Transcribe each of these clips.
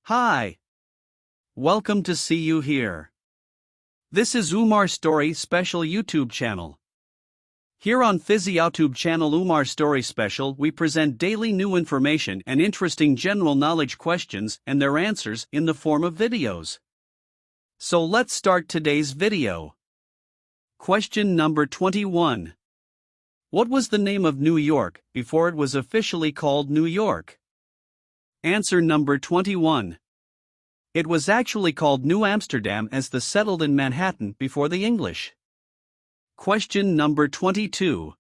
Hi. Welcome to see you here. This is Umar Story Special YouTube channel. Here on YouTube channel Umar Story Special we present daily new information and interesting general knowledge questions and their answers in the form of videos. So let's start today's video. Question number 21. What was the name of New York before it was officially called New York? Answer number 21. It was actually called New Amsterdam as they settled in Manhattan before the English. Question number 22.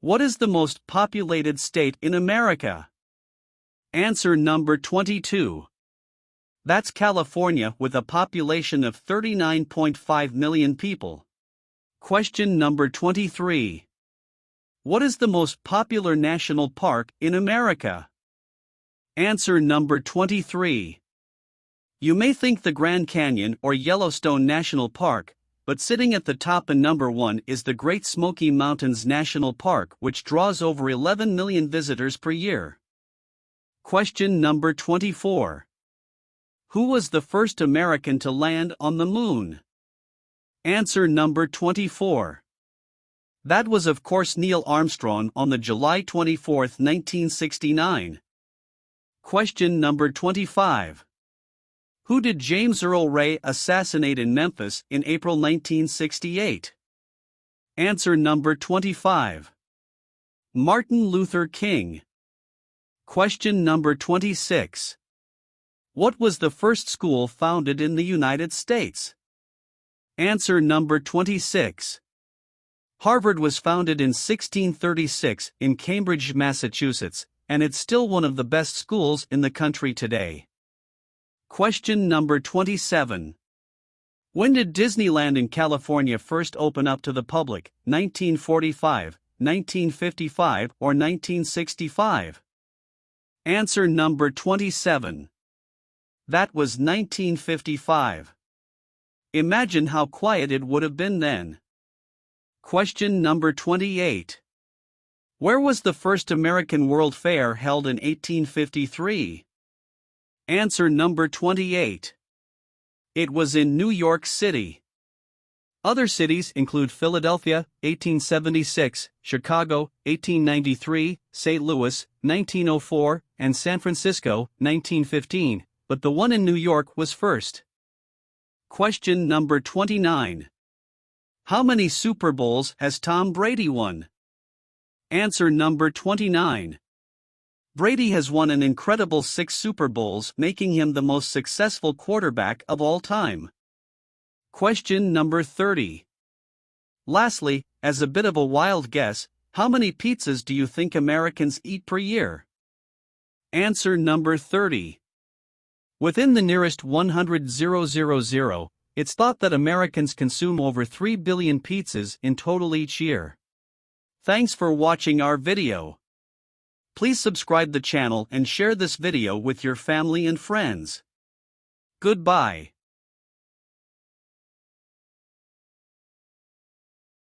What is the most populated state in America? Answer number 22. That's California with a population of 39.5 million people. Question number 23. What is the most popular national park in America? Answer number 23. You may think the Grand Canyon or Yellowstone National Park, but sitting at the top and number 1 is the Great Smoky Mountains National Park, which draws over 11 million visitors per year. Question number 24. Who was the first American to land on the moon? Answer number 24. That was of course Neil Armstrong on the July 24, 1969. Question number 25. Who did James Earl Ray assassinate in Memphis in April 1968? Answer number 25. Martin Luther King. Question number 26. What was the first school founded in the United States? Answer number 26. Harvard was founded in 1636 in Cambridge, Massachusetts, and it's still one of the best schools in the country today. Question number 27. When did Disneyland in California first open up to the public, 1945, 1955, or 1965? Answer number 27. That was 1955. Imagine how quiet it would have been then. Question number 28. Where was the first American World Fair held in 1853? Answer number 28. It was in New York City. Other cities include Philadelphia, 1876, Chicago, 1893, St. Louis, 1904, and San Francisco, 1915, but the one in New York was first. Question number 29. How many Super Bowls has Tom Brady won? Answer number 29. Brady has won an incredible 6 Super Bowls, making him the most successful quarterback of all time. Question number 30. Lastly, as a bit of a wild guess, how many pizzas do you think Americans eat per year? Answer number 30. Within the nearest 100,000, it's thought that Americans consume over 3 billion pizzas in total each year. Thanks for watching our video. Please subscribe the channel and share this video with your family and friends. Goodbye.